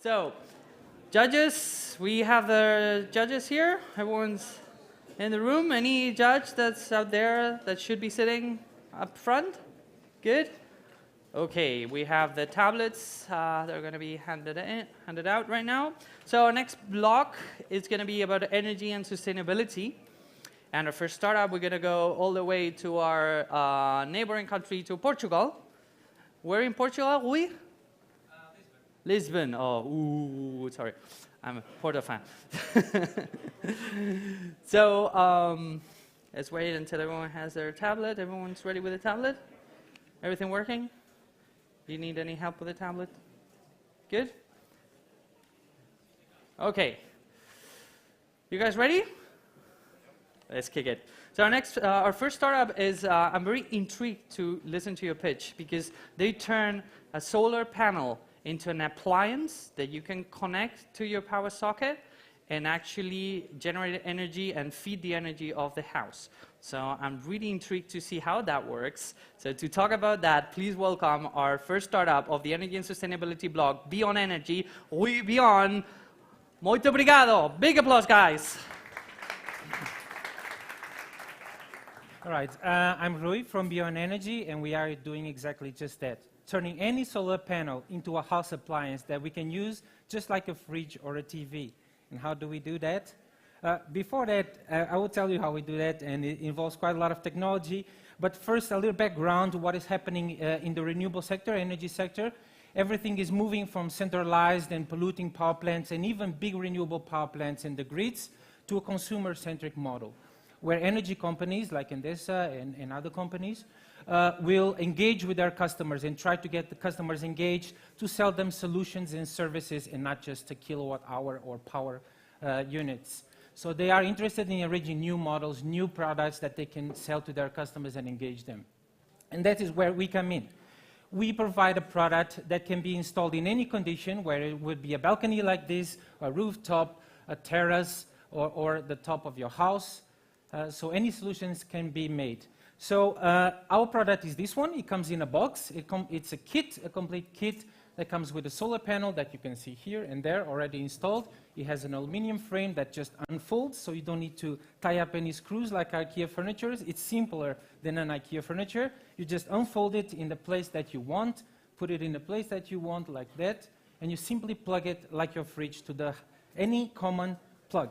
So, judges, we have the judges here. Everyone's in the room. Any judge that's out there that should be sitting up front? Good. Okay, we have the tablets that are going to be handed out right now. So our next block is going to be about energy and sustainability. And our first startup, we're going to go all the way to our neighboring country, to Portugal. Where in Portugal? We? Lisbon. Oh, ooh, sorry. I'm a Porto fan. So let's wait until everyone has their tablet. Everyone's ready with a tablet? Everything working? Do you need any help with the tablet? Good? Okay. You guys ready? Let's kick it. So our first startup is, I'm very intrigued to listen to your pitch because they turn a solar panel into an appliance that you can connect to your power socket and actually generate energy and feed the energy of the house. So I'm really intrigued to see how that works. So to talk about that, please welcome our first startup of the energy and sustainability blog, Beyond Energy. We Beyond. Muito obrigado. Big applause, guys. All right, I'm Rui from Beyond Energy, and we are doing exactly just that. Turning any solar panel into a house appliance that we can use just like a fridge or a TV. And how do we do that? Before that, I will tell you how we do that, and it involves quite a lot of technology. But first, a little background to what is happening in the renewable sector, energy sector. Everything is moving from centralized and polluting power plants and even big renewable power plants in the grids to a consumer-centric model, where energy companies like Endesa and other companies will engage with their customers and try to get the customers engaged to sell them solutions and services and not just a kilowatt hour or power units. So they are interested in arranging new models, new products that they can sell to their customers and engage them. And that is where we come in. We provide a product that can be installed in any condition, where it would be a balcony like this, a rooftop, a terrace, or the top of your house. So any solutions can be made. So our product is this one. It comes in a box. It's a kit, a complete kit that comes with a solar panel that you can see here and there already installed. It has an aluminum frame that just unfolds, so you don't need to tie up any screws like IKEA furniture. It's simpler than an IKEA furniture. You just unfold it in the place that you want, put it in the place that you want like that, and you simply plug it like your fridge to any common plug.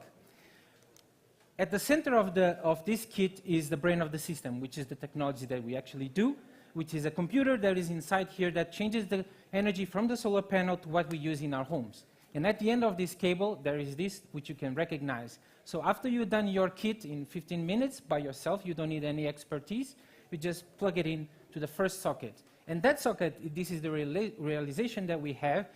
At the center of this kit is the brain of the system, which is the technology that we actually do, which is a computer that is inside here that changes the energy from the solar panel to what we use in our homes. And at the end of this cable, there is this, which you can recognize. So after you've done your kit in 15 minutes by yourself, you don't need any expertise, you just plug it in to the first socket. And that socket, this is the realization that we have,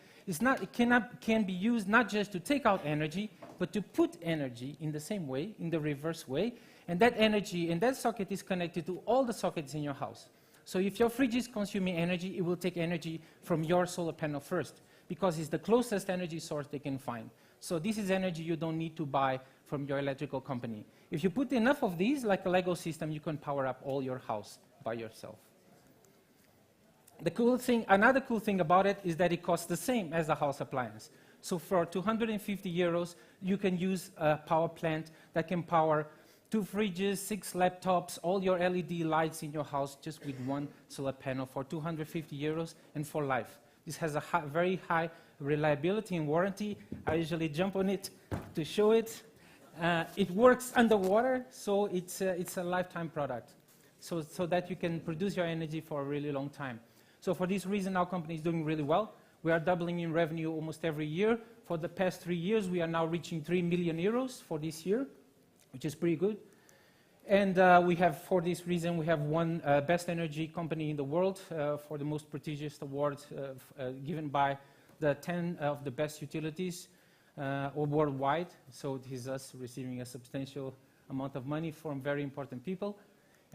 can be used not just to take out energy, but to put energy in the same way, in the reverse way, and that energy in that socket is connected to all the sockets in your house. So if your fridge is consuming energy, it will take energy from your solar panel first, because it's the closest energy source they can find. So this is energy you don't need to buy from your electrical company. If you put enough of these, like a Lego system, you can power up all your house by yourself. Another cool thing about it is that it costs the same as a house appliance. So for 250 euros, you can use a power plant that can power 2 fridges, 6 laptops, all your LED lights in your house just with one solar panel for 250 euros and for life. This has a very high reliability and warranty. I usually jump on it to show it. It works underwater, so it's a lifetime product, so that you can produce your energy for a really long time. So for this reason, our company is doing really well. We are doubling in revenue almost every year. For the past 3 years, we are now reaching 3 million euros for this year, which is pretty good. And for this reason, we have won Best Energy Company in the world for the most prestigious awards given by the 10 of the best utilities worldwide. So it is us receiving a substantial amount of money from very important people.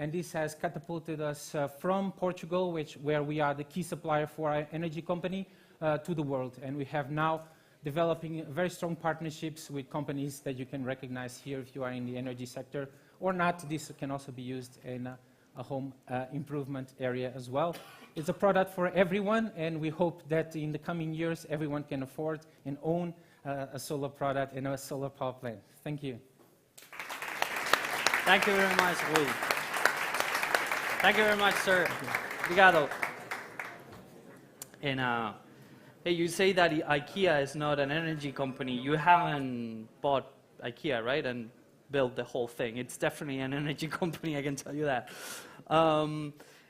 And this has catapulted us from Portugal, where we are the key supplier for our energy company, to the world. And we have now developing very strong partnerships with companies that you can recognize here if you are in the energy sector or not. This can also be used in a home improvement area as well. It's a product for everyone, and we hope that in the coming years, everyone can afford and own a solar product and a solar power plant. Thank you. Thank you very much, Rui. Thank you very much, sir. Obrigado. And hey, you say that IKEA is not an energy company. You haven't bought IKEA, right? And built the whole thing. It's definitely an energy company, I can tell you that.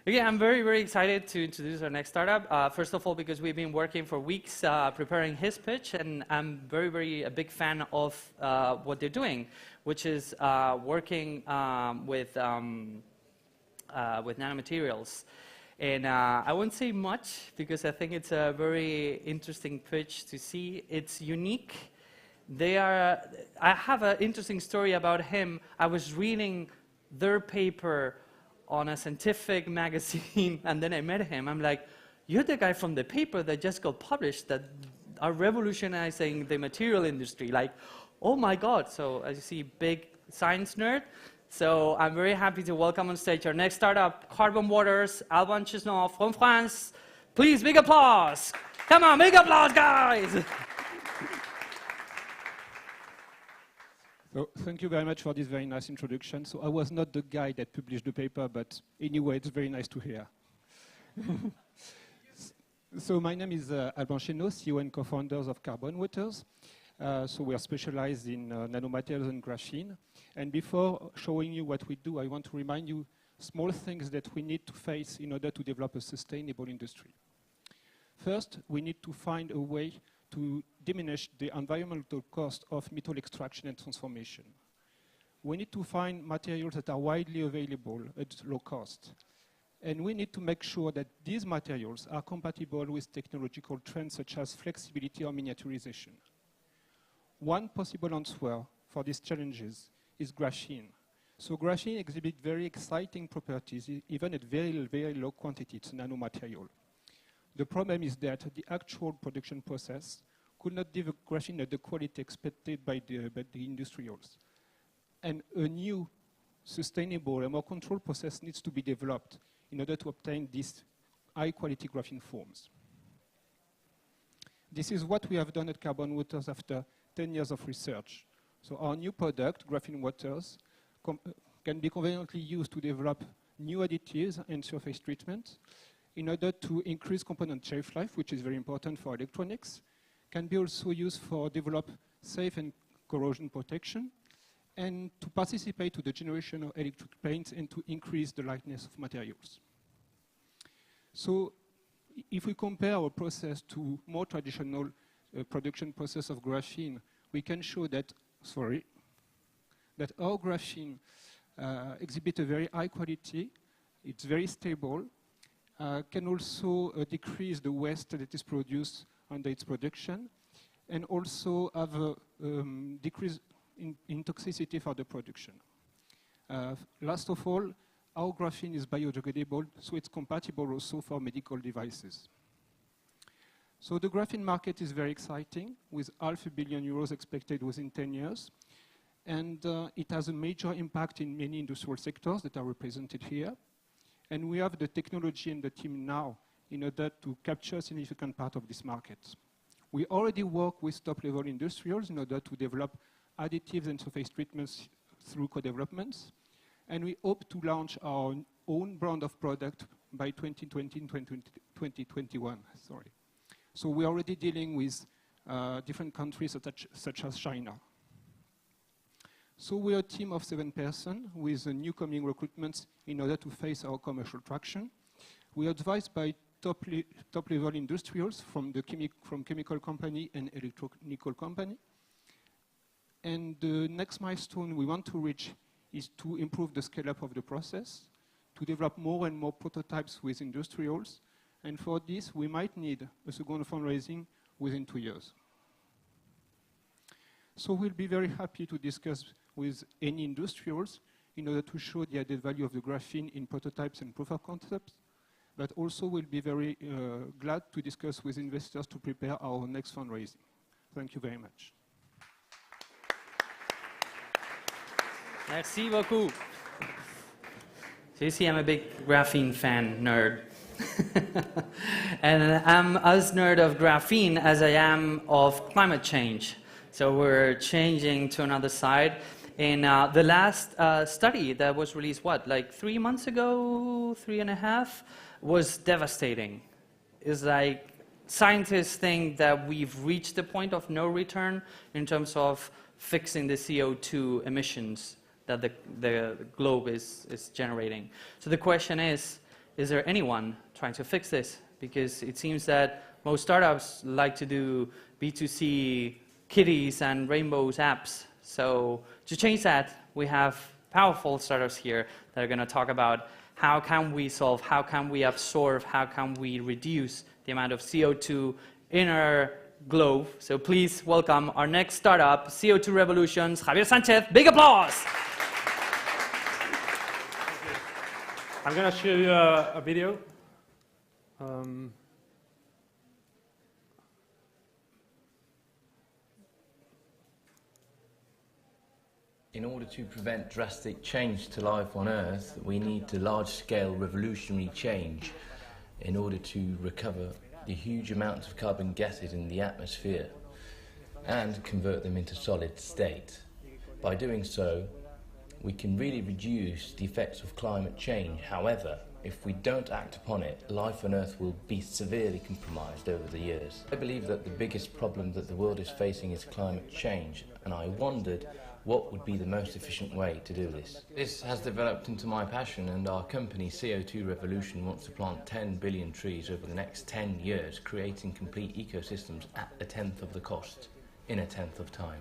Again, I'm very, very excited to introduce our next startup. First of all, because we've been working for weeks preparing his pitch, and I'm very, very a big fan of what they're doing, which is working with nanomaterials. And I won't say much because I think it's a very interesting pitch to see. It's unique. I have an interesting story about him. I was reading their paper on a scientific magazine, and then I met him. I'm like, you're the guy from the paper that just got published that are revolutionizing the material industry. Like, oh my God. So as you see, big science nerd. So I'm very happy to welcome on stage our next startup, Carbon Waters, Alban Chesnov from France. Please, big applause. Come on, big applause, guys. So thank you very much for this very nice introduction. So I was not the guy that published the paper, but anyway, it's very nice to hear. So my name is Alban Chesnov, CEO and co-founders of Carbon Waters. So we are specialized in nanomaterials and graphene. And before showing you what we do, I want to remind you small things that we need to face in order to develop a sustainable industry. First, we need to find a way to diminish the environmental cost of metal extraction and transformation. We need to find materials that are widely available at low cost. And we need to make sure that these materials are compatible with technological trends such as flexibility or miniaturization. One possible answer for these challenges is graphene. So graphene exhibits very exciting properties, even at very, very low quantity. It's a nanomaterial. The problem is that the actual production process could not give graphene at the quality expected by the industrials. And a new, sustainable, and more controlled process needs to be developed in order to obtain these high-quality graphene forms. This is what we have done at Carbon Waters after 10 years of research. So our new product, Graphene Waters, can be conveniently used to develop new additives and surface treatment in order to increase component shelf life, which is very important for electronics, can be also used for develop safe and corrosion protection, and to participate to the generation of electric planes and to increase the lightness of materials. So if we compare our process to more traditional production process of graphene, we can show that, that our graphene exhibits a very high quality, it's very stable, can also decrease the waste that is produced under its production, and also have a decrease in toxicity for the production. Last of all, our graphene is biodegradable, so it's compatible also for medical devices. So the graphene market is very exciting, with €500 million expected within 10 years. And it has a major impact in many industrial sectors that are represented here. And we have the technology and the team now in order to capture a significant part of this market. We already work with top-level industrials in order to develop additives and surface treatments through co-developments. And we hope to launch our own brand of product by 2020 and 2021. So we're already dealing with different countries such as China. So we're a team of 7 persons with newcoming recruitments in order to face our commercial traction. We are advised by top-level industrials from chemical company and electronical company. And the next milestone we want to reach is to improve the scale-up of the process, to develop more and more prototypes with industrials. And for this, we might need a second fundraising within 2 years. So we'll be very happy to discuss with any industrials in order to show the added value of the graphene in prototypes and proof of concepts, but also we'll be very glad to discuss with investors to prepare our next fundraising. Thank you very much. Merci beaucoup. So you see, I'm a big graphene fan nerd. And I'm as nerd of graphene as I am of climate change. So we're changing to another side. In the last study that was released, like 3 months ago, 3.5, was devastating. It's like scientists think that we've reached the point of no return in terms of fixing the CO2 emissions that the globe is generating. So the question is there anyone trying to fix this? Because it seems that most startups like to do B2C kitties and rainbows apps. So to change that, we have powerful startups here that are going to talk about how can we solve, how can we absorb, how can we reduce the amount of CO2 in our globe. So please welcome our next startup, Co2 Revolution's Javier Sanchez. Big applause! I'm going to show you a video. In order to prevent drastic change to life on Earth, we need to large-scale revolutionary change in order to recover the huge amounts of carbon gases in the atmosphere and convert them into solid state. By doing so, we can really reduce the effects of climate change. However, if we don't act upon it, life on Earth will be severely compromised over the years. I believe that the biggest problem that the world is facing is climate change, and I wondered what would be the most efficient way to do this. This has developed into my passion, and our company Co2 Revolution wants to plant 10 billion trees over the next 10 years, creating complete ecosystems at a tenth of the cost, in a tenth of time.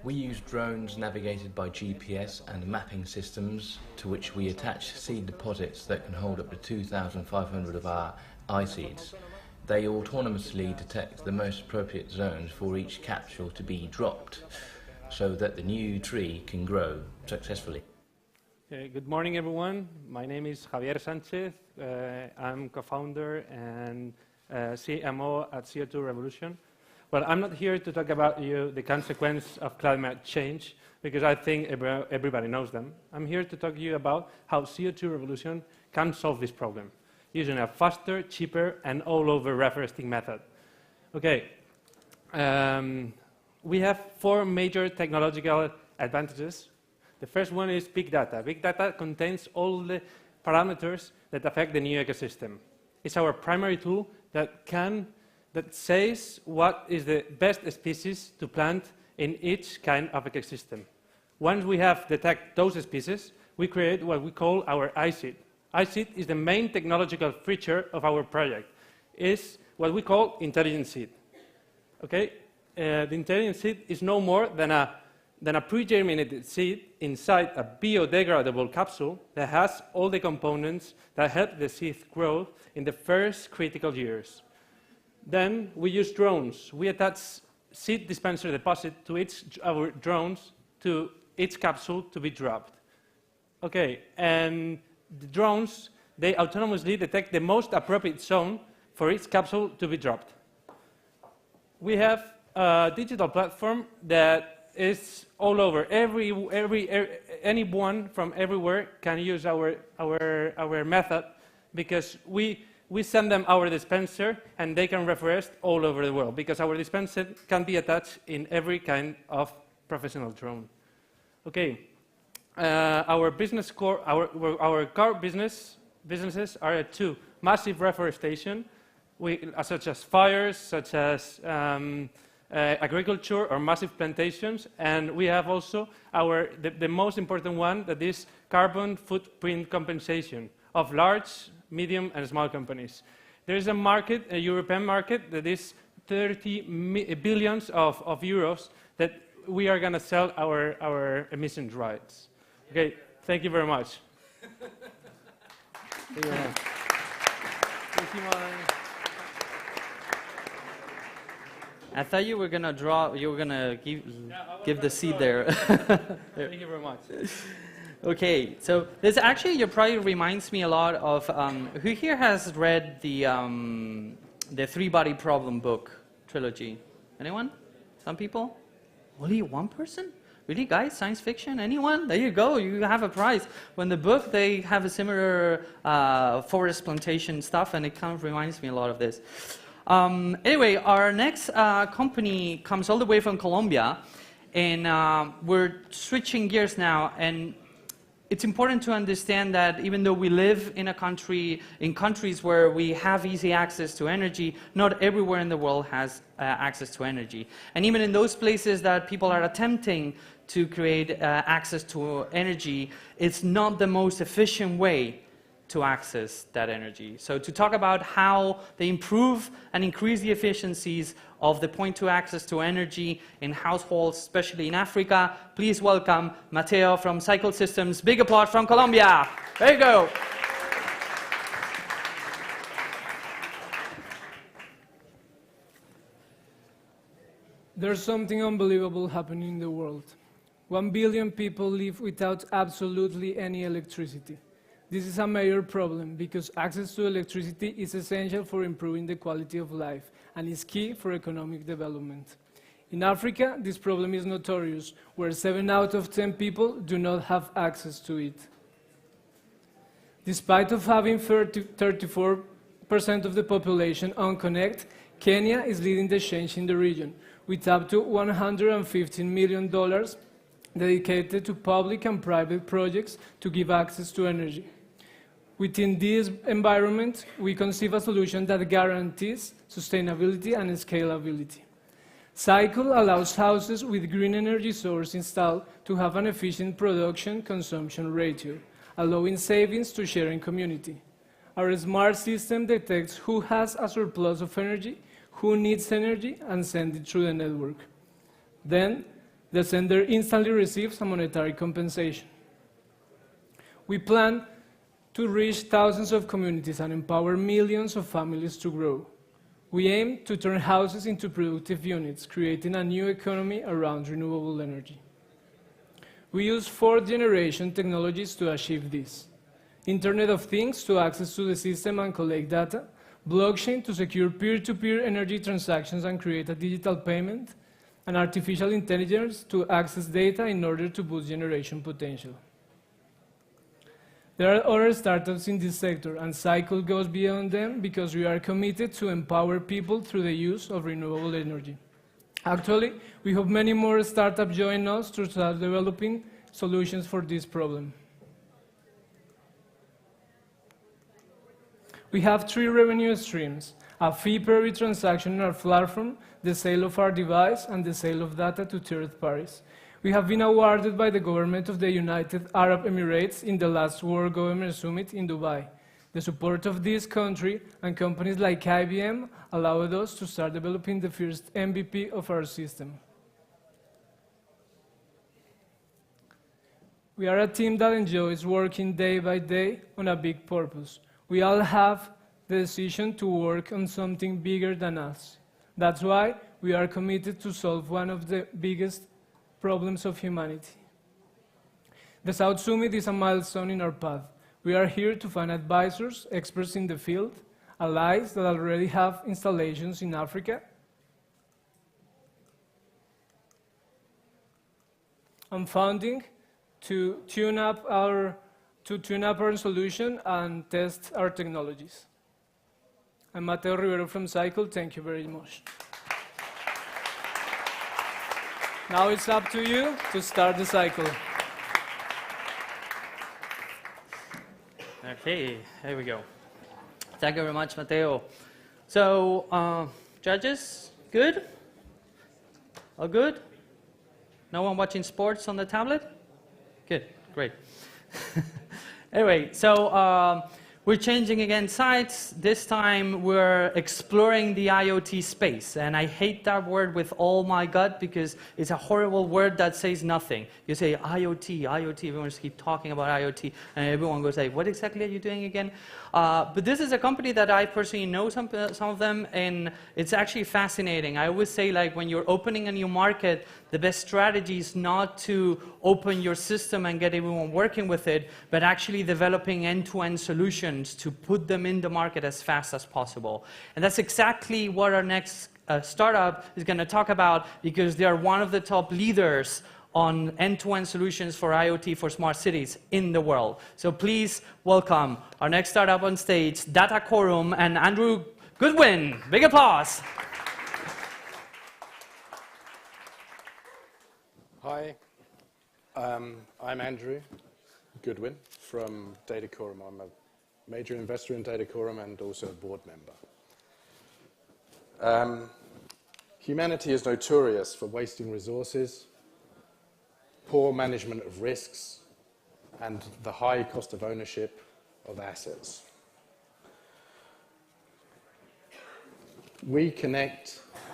We use drones navigated by GPS and mapping systems to which we attach seed deposits that can hold up to 2,500 of our seeds. They autonomously detect the most appropriate zones for each capsule to be dropped, so that the new tree can grow successfully. Okay, good morning, everyone. My name is Javier Sanchez. I'm co-founder and CMO at Co2 Revolution. Well, I'm not here to talk about the consequence of climate change, because I think everybody knows them. I'm here to talk to you about how Co2 Revolution can solve this problem using a faster, cheaper, and all-over reforesting method. Okay. We have 4 major technological advantages. The first one is big data. Big data contains all the parameters that affect the new ecosystem. It's our primary tool that says what is the best species to plant in each kind of ecosystem. Once we have detected those species, we create what we call our iSeed. iSeed is the main technological feature of our project. It's what we call intelligent seed. Okay? The intelligent seed is no more than a pre-germinated seed inside a biodegradable capsule that has all the components that help the seed grow in the first critical years. Then we use drones. We attach seed dispenser deposit to our drones to each capsule to be dropped. Okay, and the drones, they autonomously detect the most appropriate zone for each capsule to be dropped. We have a digital platform that is all over. Anyone from everywhere can use our method, because we send them our dispenser and they can reforest all over the world, because our dispenser can be attached in every kind of professional drone. Okay, our core businesses are 2: massive reforestation, such as fires, such as agriculture or massive plantations, and we have also the most important one, that is carbon footprint compensation of large, medium and small companies. There is a market, a European market, that is 30 billions of euros that we are going to sell our emissions rights. Okay, thank you very much. Thank you very much. I thought you were gonna give the seed there. Thank you very much. Okay, so this actually probably reminds me a lot of who here has read the 3-Body Problem book trilogy? Anyone? Some people? Only one person? Really, guys? Science fiction? Anyone? There you go. You have a prize. When the book, they have a similar forest plantation stuff, and it kind of reminds me a lot of this. Anyway, our next company comes all the way from Colombia, and we're switching gears now. And it's important to understand that even though we live in countries where we have easy access to energy, not everywhere in the world has access to energy. And even in those places that people are attempting to create access to energy, it's not the most efficient way to access that energy. So to talk about how they improve and increase the efficiencies of the point-to access to energy in households, especially in Africa, please welcome Mateo from Cycle Systems. Big applause from Colombia. There you go. There's something unbelievable happening in the world. 1 billion people live without absolutely any electricity. This is a major problem because access to electricity is essential for improving the quality of life and is key for economic development. In Africa, this problem is notorious, where 7 out of 10 people do not have access to it. Despite of having 34% of the population unconnected, Kenya is leading the change in the region, with up to $115 million dedicated to public and private projects to give access to energy. Within this environment, we conceive a solution that guarantees sustainability and scalability. Cycle allows houses with green energy source installed to have an efficient production-consumption ratio, allowing savings to sharing community. Our smart system detects who has a surplus of energy, who needs energy, and sends it through the network. Then, the sender instantly receives a monetary compensation. We plan to reach thousands of communities and empower millions of families to grow. We aim to turn houses into productive units, creating a new economy around renewable energy. We use 4th-generation technologies to achieve this. Internet of Things to access to the system and collect data, blockchain to secure peer-to-peer energy transactions and create a digital payment, and artificial intelligence to access data in order to boost generation potential. There are other startups in this sector, and Cycle goes beyond them because we are committed to empower people through the use of renewable energy. Actually, we hope many more startups join us to start developing solutions for this problem. We have 3 revenue streams: a fee per every transaction in our platform, the sale of our device, and the sale of data to third parties. We have been awarded by the government of the United Arab Emirates in the last World Government Summit in Dubai. The support of this country and companies like IBM allowed us to start developing the first MVP of our system. We are a team that enjoys working day by day on a big purpose. We all have the decision to work on something bigger than us. That's why we are committed to solve one of the biggest problems of humanity. The South Summit is a milestone in our path. We are here to find advisors, experts in the field, allies that already have installations in Africa, and funding to tune up our solution and test our technologies. I'm Mateo Rivero from Cycle. Thank you very much. Now it's up to you to start the cycle. Okay, here we go. Thank you very much, Mateo. So, judges, good? All good? No one watching sports on the tablet? Good, great. Anyway, so we're changing again sites. This time we're exploring the IoT space. And I hate that word with all my gut because it's a horrible word that says nothing. You say IoT, IoT, everyone just keep talking about IoT. And everyone goes like, what exactly are you doing again? But this is a company that I personally know some of them, and it's actually fascinating. I always say, like, when you're opening a new market, the best strategy is not to open your system and get everyone working with it, but actually developing end-to-end solutions to put them in the market as fast as possible. And that's exactly what our next startup is going to talk about, because they are one of the top leaders on end-to-end solutions for IoT for smart cities in the world. So please welcome our next startup on stage, Data Quorum and Andrew Goodwin. Big applause. Hi, I'm Andrew Goodwin from Data Quorum. I'm a major investor in Data Quorum and also a board member. Humanity is notorious for wasting resources, poor management of risks, and the high cost of ownership of assets.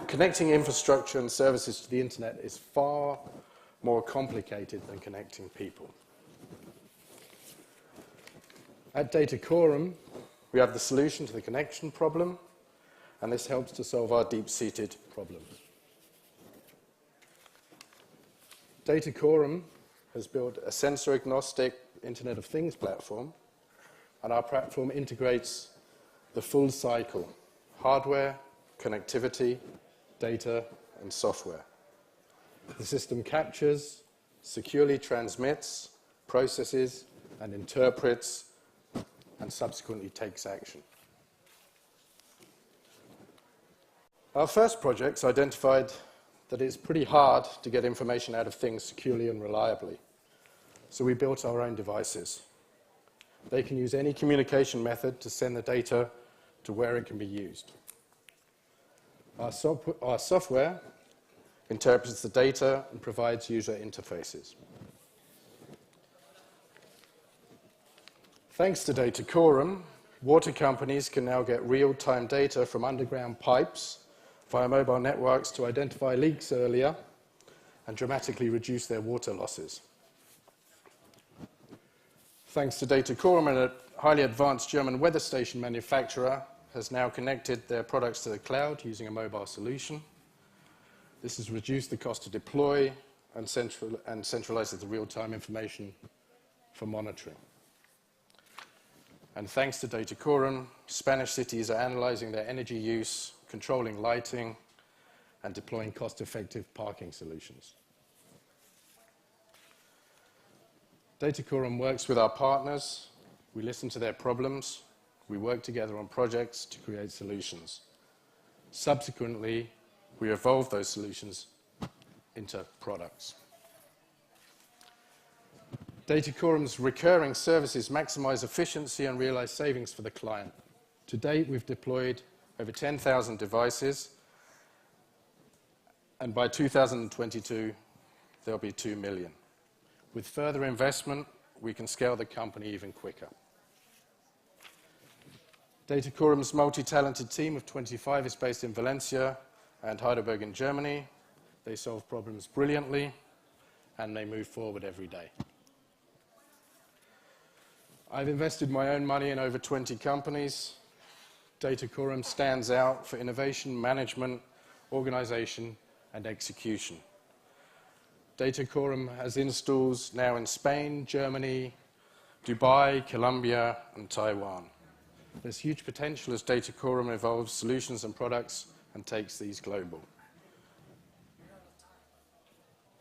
Connecting infrastructure and services to the internet is far more complicated than connecting people. At Data Quorum, we have the solution to the connection problem, and this helps to solve our deep-seated problems. Data Quorum has built a sensor-agnostic Internet of Things platform, and our platform integrates the full cycle: hardware, connectivity, data, and software. The system captures, securely transmits, processes, and interprets, and subsequently takes action. Our first projects identified that it's pretty hard to get information out of things securely and reliably. So we built our own devices. They can use any communication method to send the data to where it can be used. Our software interprets the data and provides user interfaces. Thanks to Data Quorum, water companies can now get real-time data from underground pipes via mobile networks to identify leaks earlier and dramatically reduce their water losses. Thanks to Data Quorum, a highly advanced German weather station manufacturer has now connected their products to the cloud using a mobile solution. This has reduced the cost to deploy and centralizes the real-time information for monitoring. And thanks to Data Quorum, Spanish cities are analyzing their energy use, controlling lighting, and deploying cost-effective parking solutions. Data Quorum works with our partners. We listen to their problems. We work together on projects to create solutions. Subsequently, we evolve those solutions into products. Data Quorum's recurring services maximize efficiency and realize savings for the client. To date, we've deployed over 10,000 devices, and by 2022, there'll be 2 million. With further investment, we can scale the company even quicker. Data Quorum's multi-talented team of 25 is based in Valencia and Heidelberg in Germany. They solve problems brilliantly, and they move forward every day. I've invested my own money in over 20 companies. Data Quorum stands out for innovation, management, organization, and execution. Data Quorum has installs now in Spain, Germany, Dubai, Colombia, and Taiwan. There's huge potential as Data Quorum evolves solutions and products and takes these global.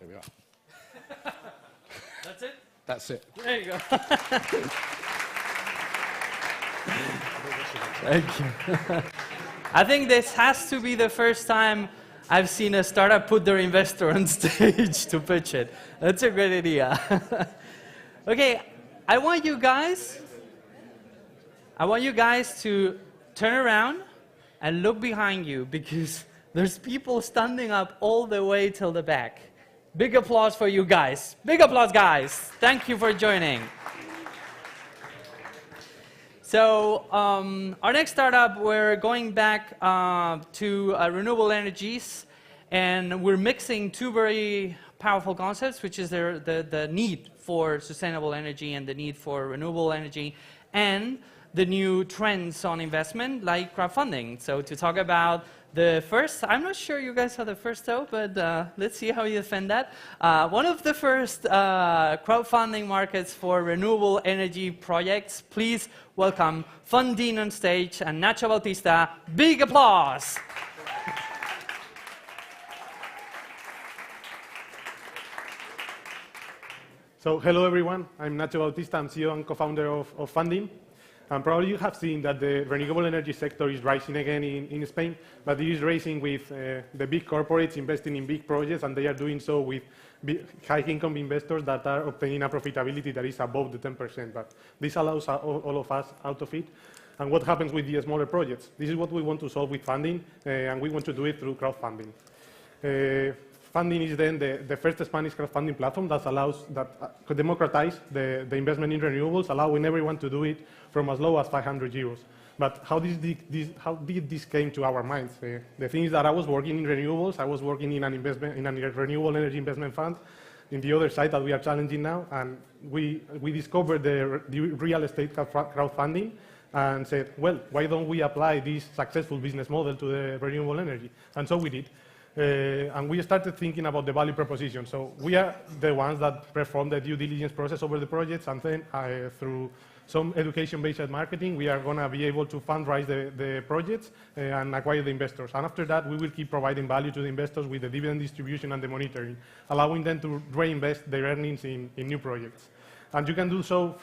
There we are. That's it? That's it. There you go. Thank you. I think this has to be the first time I've seen a startup put their investor on stage to pitch it. That's a great idea. Okay, I want you guys to turn around and look behind you, because there's people standing up all the way till the back. Big applause for you guys. Big applause, guys. Thank you for joining. So our next startup, we're going back to renewable energies, and we're mixing two very powerful concepts, which is the need for sustainable energy and the need for renewable energy, and the new trends on investment like crowdfunding. So to talk about the first, I'm not sure you guys are the first though, but let's see how you defend that. One of the first crowdfunding markets for renewable energy projects. Please welcome Funding on stage and Nacho Bautista. Big applause. So hello, everyone. I'm Nacho Bautista. I'm CEO and co-founder of Funding. And probably you have seen that the renewable energy sector is rising again in Spain, but it is rising with the big corporates investing in big projects, and they are doing so with high-income investors that are obtaining a profitability that is above the 10%. But this allows all of us out of it. And what happens with the smaller projects? This is what we want to solve with Funding, and we want to do it through crowdfunding. Funding is then the first Spanish crowdfunding platform that allows could democratize the investment in renewables, allowing everyone to do it from as low as 500 euros. But how did this came to our minds? The thing is that I was working in renewables. I was working in a renewable energy investment fund in the other side that we are challenging now, and we discovered the real estate crowdfunding and said, well, why don't we apply this successful business model to the renewable energy? And so we did. And we started thinking about the value proposition. So we are the ones that perform the due diligence process over the projects, and then through some education-based marketing, we are going to be able to fundraise the projects and acquire the investors. And after that, we will keep providing value to the investors with the dividend distribution and the monitoring, allowing them to reinvest their earnings in new projects. And you can do so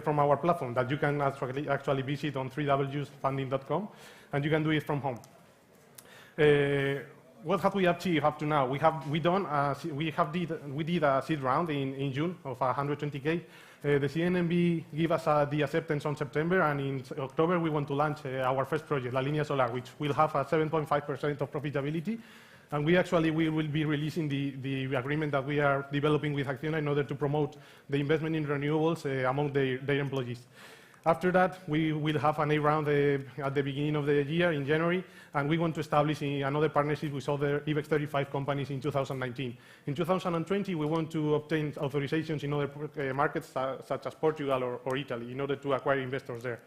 from our platform that you can actually visit on www.funding.com, and you can do it from home. What have we achieved up to now? We did a seed round in June of 120K. The CNMB gave us the acceptance on September, and in October we want to launch our first project, La Línea Solar, which will have a 7.5% of profitability. And we will be releasing the agreement that we are developing with Acciona in order to promote the investment in renewables among their employees. After that, we will have an A round at the beginning of the year in January, and we want to establish another partnership with other IBEX 35 companies in 2019. In 2020, we want to obtain authorizations in other markets such as Portugal or Italy in order to acquire investors there.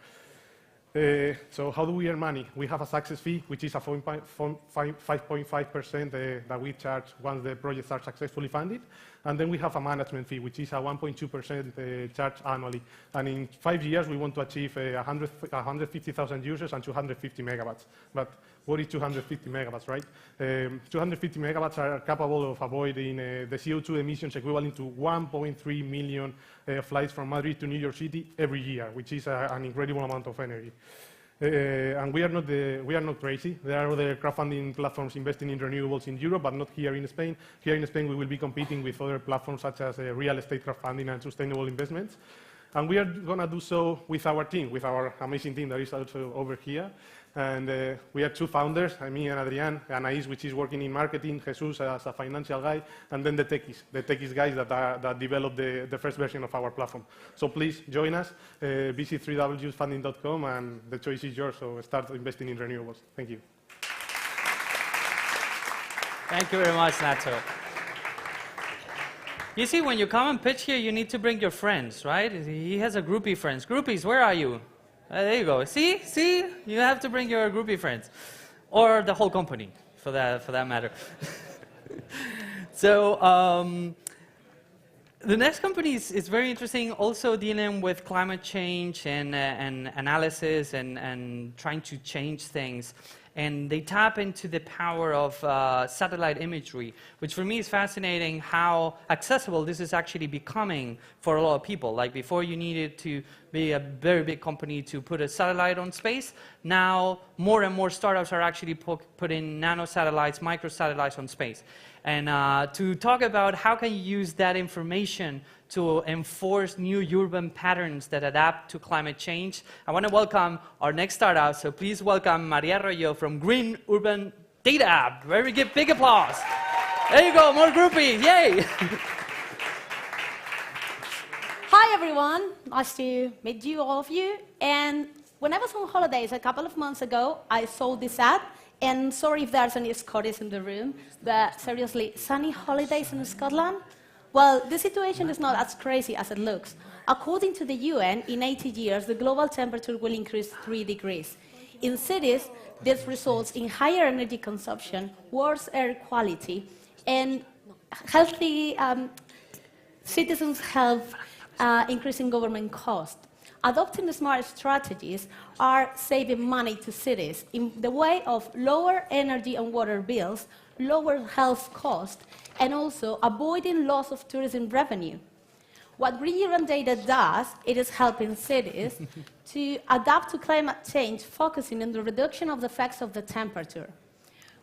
So how do we earn money? We have a success fee, which is a 5.5% that we charge once the projects are successfully funded. And then we have a management fee, which is a 1.2% charge annually. And in 5 years, we want to achieve 150,000 users and 250 megawatts. But what is 250 megawatts, right? 250 megawatts are capable of avoiding the CO2 emissions equivalent to 1.3 million flights from Madrid to New York City every year, which is an incredible amount of energy. And we are not crazy. There are other crowdfunding platforms investing in renewables in Europe, but not here in Spain. Here in Spain, we will be competing with other platforms such as real estate crowdfunding and sustainable investments. And we are going to do so with our team, with our amazing team that is also over here. And we are 2 founders, me and Adrián, Anaís, which is working in marketing, Jesus as a financial guy, and then the techies guys that developed the first version of our platform. So please join us, visit www.funding.com, and the choice is yours, so start investing in renewables. Thank you. Thank you very much, Nacho. You see, when you come and pitch here, you need to bring your friends, right? He has a groupie friends. Groupies, where are you? There you go. See? You have to bring your groupie friends. Or the whole company, for that matter. So, the next company is very interesting, also dealing with climate change and analysis and trying to change things. And they tap into the power of satellite imagery, which for me is fascinating how accessible this is actually becoming for a lot of people. Like before you needed to be a very big company to put a satellite on space. Now more and more startups are actually putting nano satellites, micro satellites on space. And to talk about how can you use that information to enforce new urban patterns that adapt to climate change, I want to welcome our next startup. So please welcome Maria Arroyo from Green Urban Data. Very good, big applause. There you go, more groupies, yay! Hi everyone, nice to meet you, all of you. And when I was on holidays a couple of months ago, I saw this ad. And sorry if there's any Scottish in the room, but seriously, sunny holidays in Scotland? Well, the situation is not as crazy as it looks. According to the UN, in 80 years, the global temperature will increase 3 degrees. In cities, this results in higher energy consumption, worse air quality, and healthy citizens' health, increasing government costs. Adopting smart strategies are saving money to cities in the way of lower energy and water bills, lower health costs, and also avoiding loss of tourism revenue. What Renewable data does, it is helping cities to adapt to climate change, focusing on the reduction of the effects of the temperature.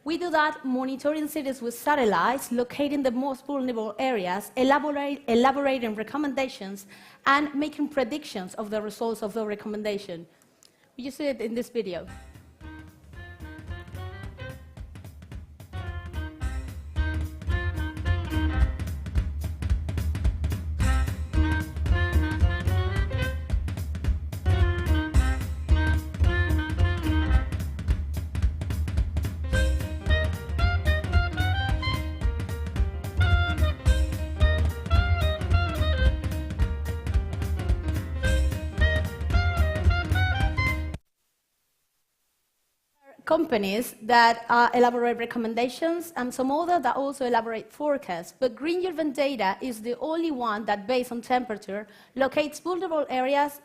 We do that monitoring cities with satellites, locating the most vulnerable areas, elaborating recommendations, and making predictions of the results of the recommendation. You see it in this video. Companies that elaborate recommendations and some other that also elaborate forecasts. But Green Urban Data is the only one that, based on temperature, locates vulnerable areas,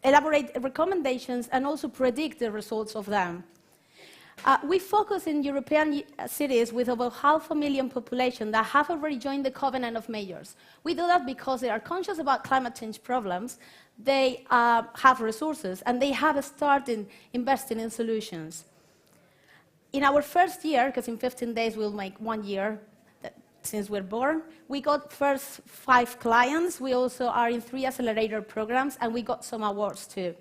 elaborate recommendations, and also predict the results of them. We focus in European cities with over 500,000 population that have already joined the Covenant of Mayors. We do that because they are conscious about climate change problems, they have resources, and they have started investing in solutions. In our first year, because in 15 days we'll make 1 year since we're born, we got first 5 clients. We also are in 3 accelerator programs, and we got some awards too.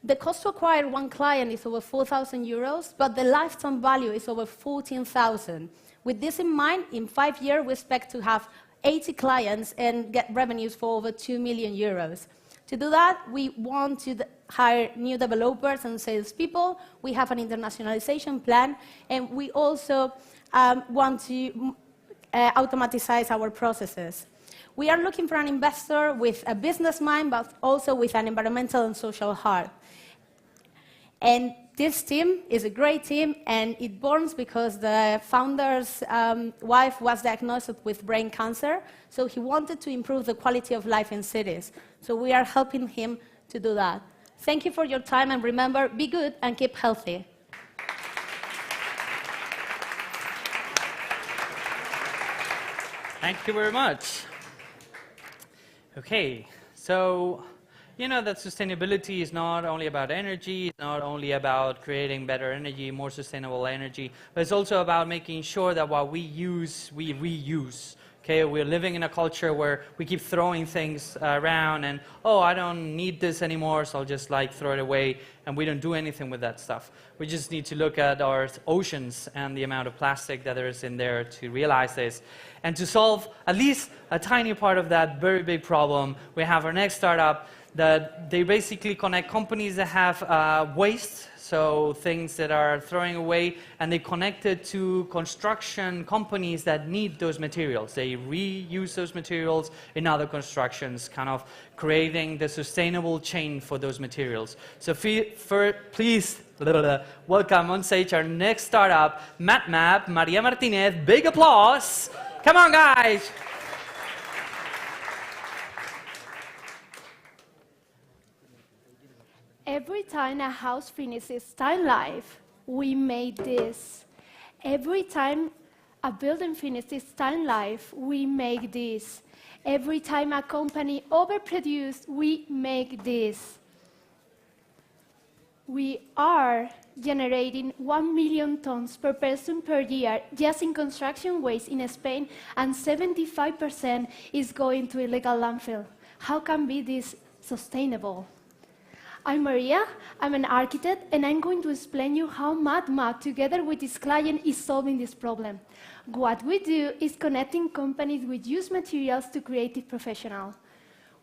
The cost to acquire 1 client is over 4,000 euros, but the lifetime value is over 14,000. With this in mind, in 5 years, we expect to have 80 clients and get revenues for over 2 million euros. To do that, we want to hire new developers and salespeople. We have an internationalization plan, and we also want to automatize our processes. We are looking for an investor with a business mind, but also with an environmental and social heart. And this team is a great team, and it burns because the founder's wife was diagnosed with brain cancer, so he wanted to improve the quality of life in cities. So we are helping him to do that. Thank you for your time, and remember, be good and keep healthy. Thank you very much. Okay, so you know that sustainability is not only about energy, it's not only about creating better energy, more sustainable energy, but it's also about making sure that what we use, we reuse. Okay, we're living in a culture where we keep throwing things around and, oh, I don't need this anymore, so I'll just like throw it away, and we don't do anything with that stuff. We just need to look at our oceans and the amount of plastic that there is in there to realize this. And to solve at least a tiny part of that very big problem, we have our next startup that they basically connect companies that have waste, so things that are throwing away, and they connect it to construction companies that need those materials. They reuse those materials in other constructions, kind of creating the sustainable chain for those materials. So please welcome on stage our next startup, MatMap, Maria Martinez. Big applause. Come on, guys. Every time a house finishes time life, we make this. Every time a building finishes time life, we make this. Every time a company overproduces, we make this. We are generating 1 million tons per person per year just in construction waste in Spain, and 75% is going to illegal landfill. How can be this sustainable? I'm Maria, I'm an architect, and I'm going to explain you how MatMap, together with this client, is solving this problem. What we do is connecting companies with used materials to creative professionals.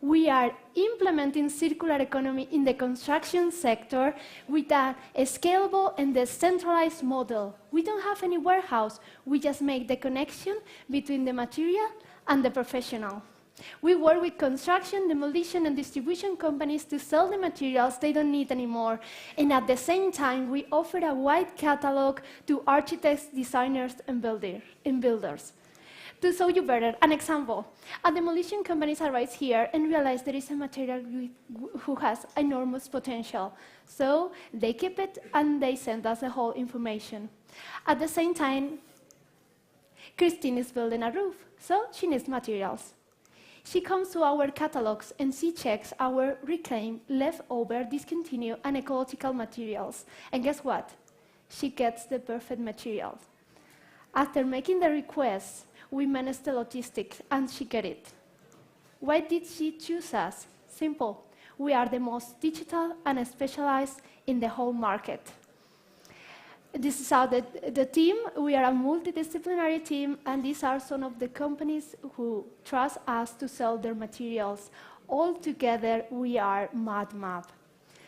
We are implementing circular economy in the construction sector with a scalable and decentralized model. We don't have any warehouse, we just make the connection between the material and the professional. We work with construction, demolition, and distribution companies to sell the materials they don't need anymore. And at the same time, we offer a wide catalog to architects, designers, and builders. To show you better, an example. A demolition company arrives here and realizes there is a material who has enormous potential. So they keep it and they send us the whole information. At the same time, Christine is building a roof, so she needs materials. She comes to our catalogs and she checks our reclaimed, leftover, discontinued, and ecological materials. And guess what? She gets the perfect material. After making the request, we manage the logistics, and she get it. Why did she choose us? Simple. We are the most digital and specialized in the whole market. This is how the team, we are a multidisciplinary team, and these are some of the companies who trust us to sell their materials. All together, we are MadMap.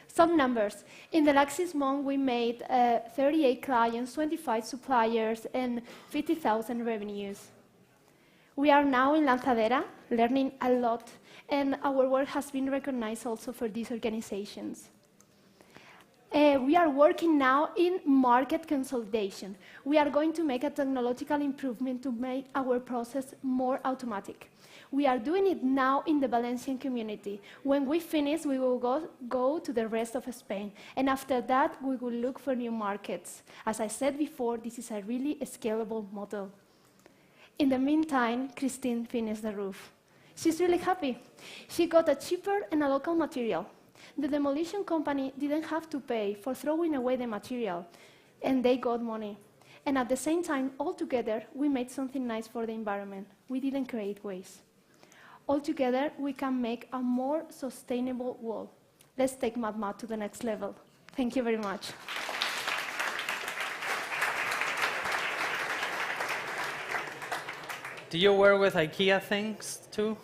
Some numbers. In the last 6 months, we made 38 clients, 25 suppliers, and 50,000 revenues. We are now in Lanzadera, learning a lot, and our work has been recognized also for these organizations. We are working now in market consolidation. We are going to make a technological improvement to make our process more automatic. We are doing it now in the Valencian community. When we finish, we will go to the rest of Spain. And after that, we will look for new markets. As I said before, this is a really scalable model. In the meantime, Christine finished the roof. She's really happy. She got a cheaper and a local material. The demolition company didn't have to pay for throwing away the material, and they got money. And at the same time, all together, we made something nice for the environment. We didn't create waste. All together, we can make a more sustainable world. Let's take MadMap to the next level. Thank you very much. Do you work with IKEA things too?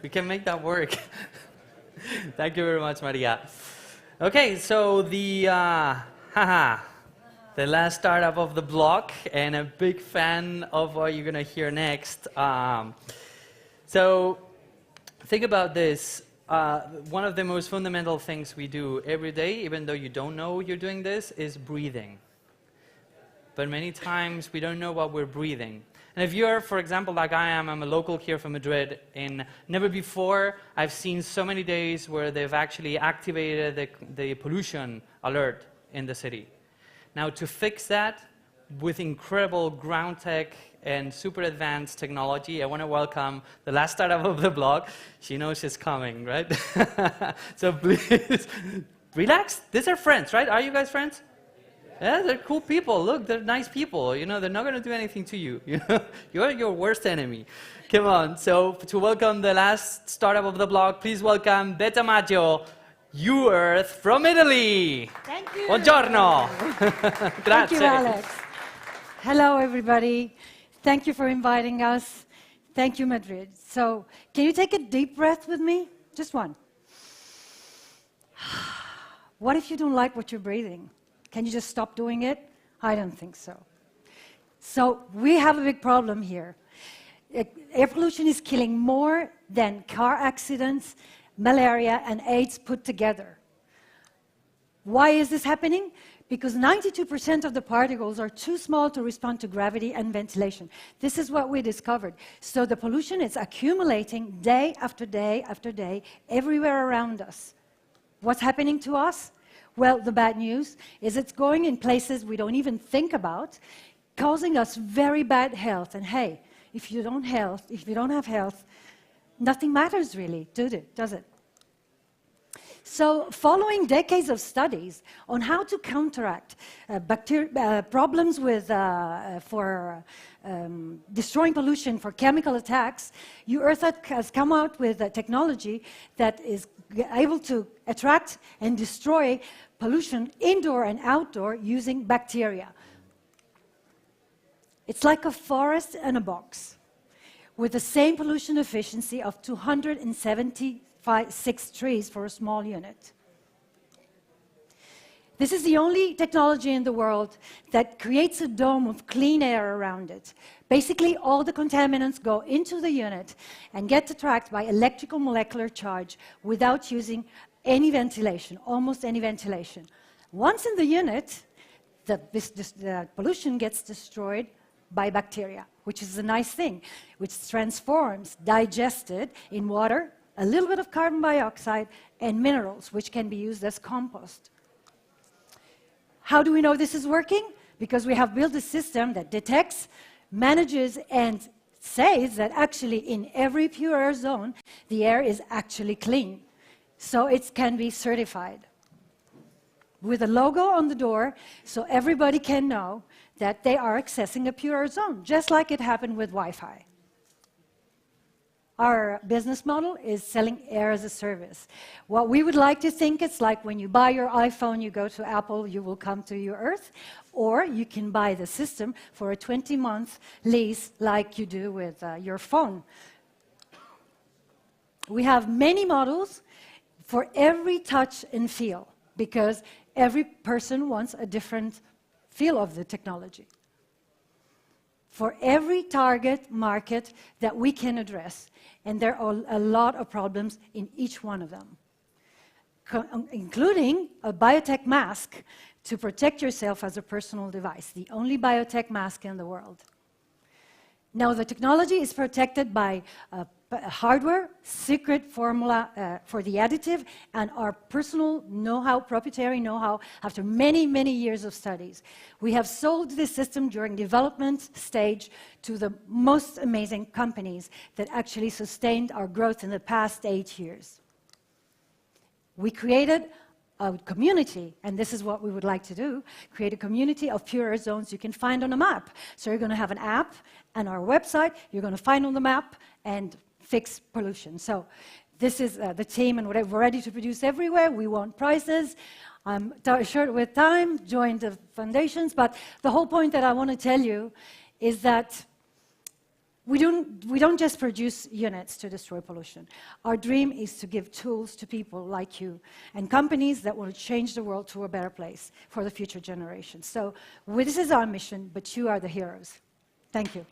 We can make that work. Thank you very much, Maria. Okay, so the last startup of the block, and a big fan of what you're going to hear next. So think about this. One of the most fundamental things we do every day, even though you don't know you're doing this, is breathing. But many times we don't know what we're breathing. And if you're, for example, like I am, I'm a local here from Madrid, and never before I've seen so many days where they've actually activated the pollution alert in the city. Now, to fix that with incredible ground tech and super advanced technology, I want to welcome the last startup of the block. She knows she's coming, right? So please, relax. These are friends, right? Are you guys friends? Yeah, they're cool people. Look, they're nice people. You know, they're not going to do anything to you. You know, you're your worst enemy. Come on. So to welcome the last startup of the block, please welcome Beta Maggio, U-Earth from Italy. Thank you. Buongiorno. Thank you, Alex. Hello, everybody. Thank you for inviting us. Thank you, Madrid. So can you take a deep breath with me? Just one. What if you don't like what you're breathing? Can you just stop doing it? I don't think so. So we have a big problem here. Air pollution is killing more than car accidents, malaria, and AIDS put together. Why is this happening? Because 92% of the particles are too small to respond to gravity and ventilation. This is what we discovered. So the pollution is accumulating day after day after day everywhere around us. What's happening to us? Well, the bad news is it's going in places we don't even think about, causing us very bad health. And hey, if you don't have health, nothing matters really, does it? So following decades of studies on how to counteract problems with, destroying pollution for chemical attacks, U-Earth has come out with a technology that is able to attract and destroy pollution indoor and outdoor using bacteria. It's like a forest and a box with the same pollution efficiency of 276 trees for a small unit. This is the only technology in the world that creates a dome of clean air around it. Basically, all the contaminants go into the unit and get trapped by electrical molecular charge without using any ventilation, almost any ventilation. Once in the unit, the pollution gets destroyed by bacteria, which is a nice thing, which transforms digested in water, a little bit of carbon dioxide, and minerals, which can be used as compost. How do we know this is working? Because we have built a system that detects, manages, and says that actually in every pure air zone, the air is actually clean. So it can be certified with a logo on the door, so everybody can know that they are accessing a pure air zone, just like it happened with Wi-Fi. Our business model is selling air as a service. What we would like to think it's like when you buy your iPhone, you go to Apple, you will come to your Earth, or you can buy the system for a 20-month lease like you do with your phone. We have many models for every touch and feel, because every person wants a different feel of the technology. For every target market that we can address, and there are a lot of problems in each one of them, including a biotech mask to protect yourself as a personal device, the only biotech mask in the world. Now, the technology is protected by hardware, secret formula for the additive, and our personal know-how, proprietary know-how, after many, many years of studies. We have sold this system during development stage to the most amazing companies that actually sustained our growth in the past 8 years. We created a community, and this is what we would like to do, create a community of pure air zones you can find on a map. So you're going to have an app and our website, you're going to find on the map and fix pollution. So this is the team, and we're ready to produce everywhere. We want prices. I'm short with time, join the foundations, but the whole point that I want to tell you is that we don't just produce units to destroy pollution. Our dream is to give tools to people like you and companies that want to change the world to a better place for the future generations. So this is our mission, but you are the heroes. Thank you.